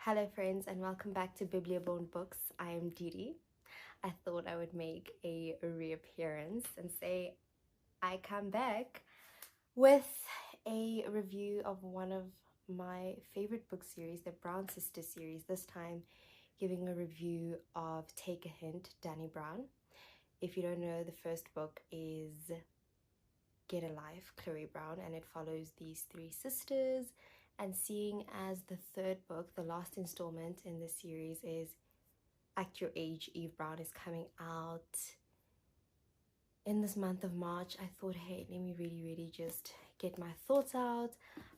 Hello friends and welcome back to Biblio Born books. I am Didi. I thought I would make a reappearance and say I come back with a review of one of my favorite book series, the Brown Sisters series, this time giving a review of Take a Hint, Dani Brown. If you don't know, the first book is Get a Life, Chloe Brown, and it follows these three sisters. And seeing as the third book, the last installment in this series is Act Your Age, Eve Brown, is coming out in this month of March, I thought, hey, let me really just get my thoughts out.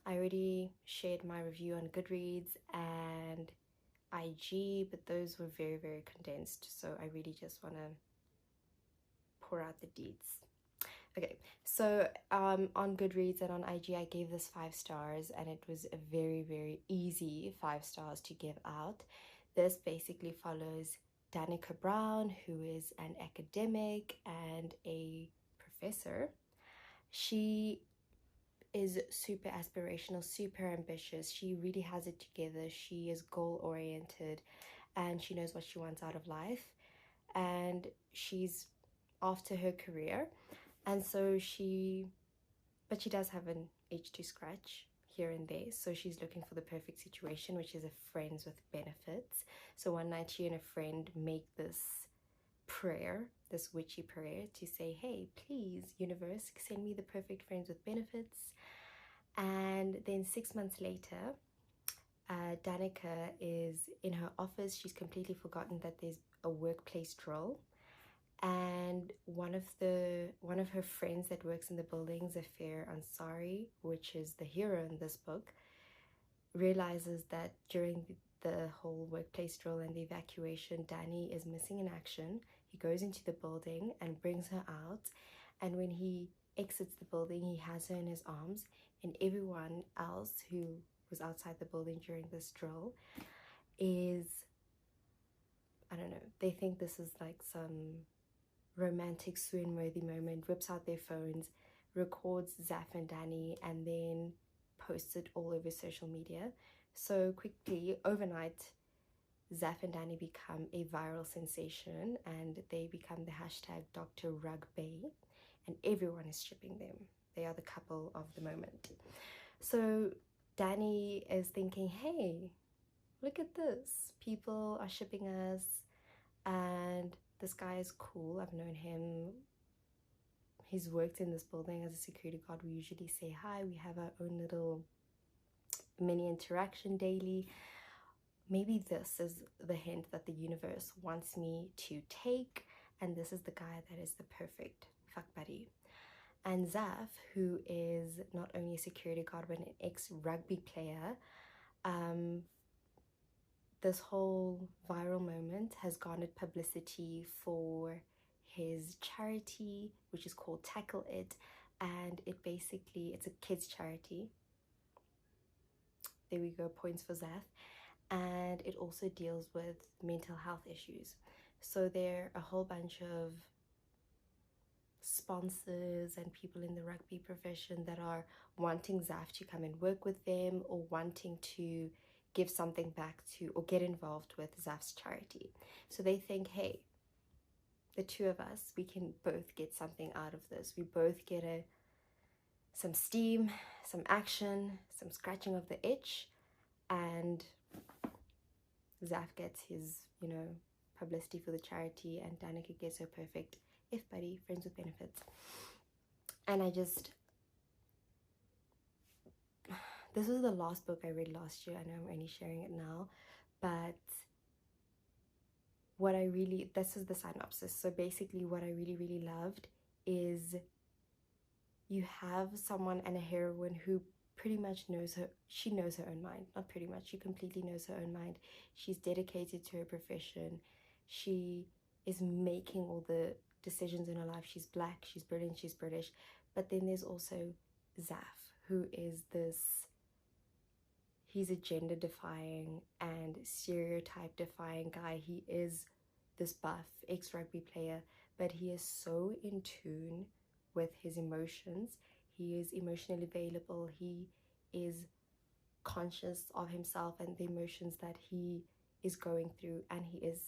I already shared my review on Goodreads and IG, but those were very condensed, so I really just want to pour out the deeds. Okay, so on Goodreads and on IG, I gave this 5 stars, and it was a very easy 5 stars to give out. This basically follows Dani Brown, who is an academic and a professor. She is super aspirational, super ambitious. She really has it together. She is goal-oriented and she knows what she wants out of life, and she's after her career. And so she does have an itch to scratch here and there. So she's looking for the perfect situation, which is a friends with benefits. So one night she and a friend make this prayer, this witchy prayer, to say, hey, please, universe, send me the perfect friends with benefits. And then 6 months later, Danica is in her office. She's completely forgotten that there's a workplace drill. And one of her friends that works in the building, Zafir Ansari, which is the hero in this book, realizes that during the whole workplace drill and the evacuation, Dani is missing in action. He goes into the building and brings her out, and when he exits the building, he has her in his arms, and everyone else who was outside the building during this drill is, I don't know, they think this is like some romantic swoon-worthy moment, whips out their phones, records Zaf and Dani, and then posts it all over social media. So quickly, overnight, Zaf and Dani become a viral sensation, and they become the hashtag Dr. Rugby, and everyone is shipping them. They are the couple of the moment. So Dani is thinking, hey, look at this. People are shipping us, and this guy is cool. I've known him. He's worked in this building as a security guard. We usually say hi. We have our own little mini interaction daily. Maybe this is the hint that the universe wants me to take, and this is the guy that is the perfect fuck buddy. And Zaf, who is not only a security guard but an ex-rugby player, this whole viral moment has garnered publicity for his charity, which is called Tackle It, and it's a kids charity. There we go, points for Zaf. And it also deals with mental health issues. So there are a whole bunch of sponsors and people in the rugby profession that are wanting Zaf to come and work with them, or wanting to give something back to or get involved with Zaf's charity. So they think, hey, the two of us, we can both get something out of this. We both get some steam, some action, some scratching of the itch, and Zaf gets his, publicity for the charity, and Danica gets her perfect if buddy, friends with benefits. And this was the last book I read last year. I know I'm only sharing it now, but this is the synopsis. So basically what I really loved is you have someone and a heroine who pretty much she knows her own mind. Not pretty much, she completely knows her own mind. She's dedicated to her profession. She is making all the decisions in her life. She's black, she's brilliant, she's British. But then there's also Zaf, who is he's a gender defying and stereotype defying guy. He is this buff ex-rugby player, but he is so in tune with his emotions. He is emotionally available. He is conscious of himself and the emotions that he is going through, and he is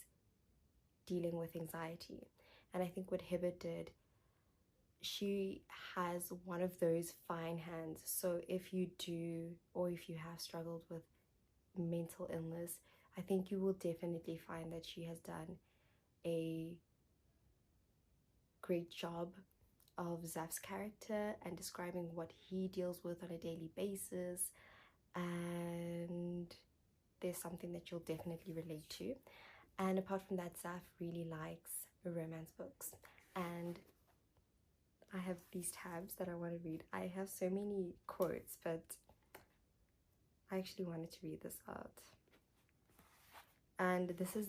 dealing with anxiety. And I think what Hibbert did, she has one of those fine hands. So if you do, or if you have struggled with mental illness, I think you will definitely find that she has done a great job of Zaf's character and describing what he deals with on a daily basis. And there's something that you'll definitely relate to. And apart from that, Zaf really likes romance books. And I have these tabs that I want to read. I have so many quotes, but I actually wanted to read this out. And this is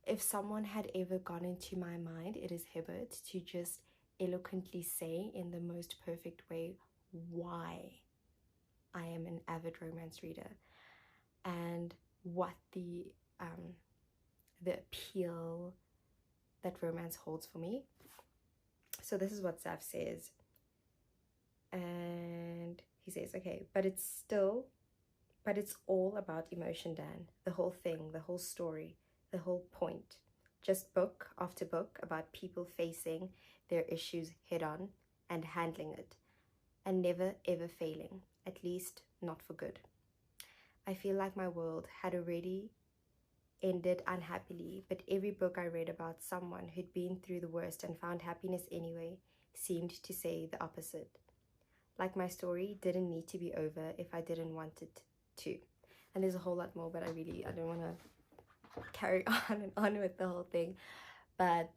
if someone had ever gone into my mind, it is Hibbert, to just eloquently say in the most perfect way why I am an avid romance reader and what the appeal that romance holds for me. So this is what Zaf says. And he says, okay, but it's all about emotion, Dan. The whole thing, the whole story, the whole point. Just book after book about people facing their issues head on and handling it, and never ever failing, at least not for good. I feel like my world had already ended unhappily, but every book I read about someone who'd been through the worst and found happiness anyway seemed to say the opposite. Like my story didn't need to be over if I didn't want it to. And there's a whole lot more, but I don't want to carry on and on with the whole thing. But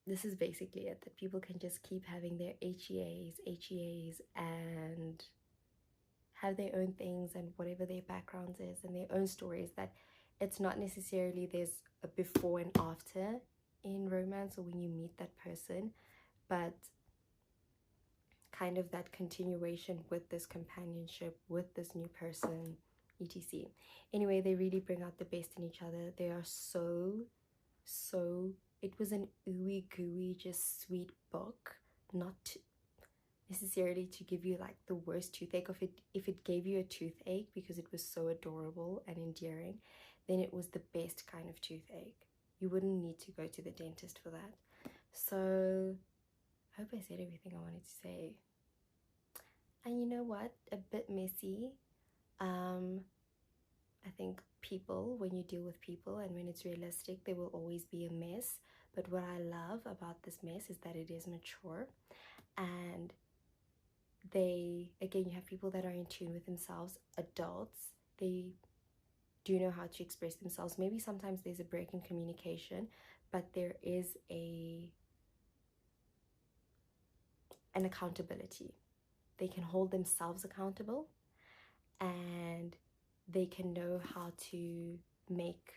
this is basically it, that people can just keep having their HEAs, and have their own things and whatever their backgrounds is and their own stories, that it's not necessarily there's a before and after in romance or when you meet that person, but kind of that continuation with this companionship, with this new person, etc. Anyway, they really bring out the best in each other. They are so, it was an ooey gooey, just sweet book, not necessarily to give you like the worst toothache. If it gave you a toothache because it was so adorable and endearing, then it was the best kind of toothache. You wouldn't need to go to the dentist for that. So I hope I said everything I wanted to say. And you know what, a bit messy. I think people, when you deal with people and when it's realistic, there will always be a mess. But what I love about this mess is that it is mature, and they, again, you have people that are in tune with themselves, adults. They do know how to express themselves. Maybe sometimes there's a break in communication, but there is an accountability. They can hold themselves accountable, and they can know how to make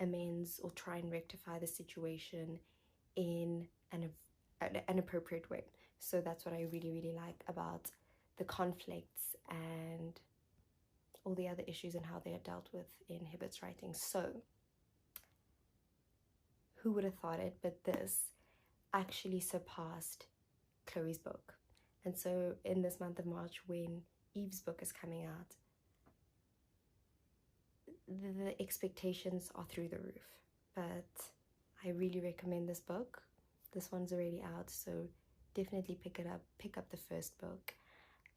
amends or try and rectify the situation in an appropriate way. So that's what I really, really like about the conflicts and all the other issues and how they are dealt with in Hibbert's writing. So who would have thought it, but this actually surpassed Chloe's book. And so in this month of March, when Eve's book is coming out, the expectations are through the roof. But I really recommend this book. This one's already out, so definitely pick up the first book.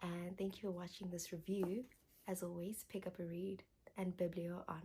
And thank you for watching this review. As always, pick up a read, and Biblio On.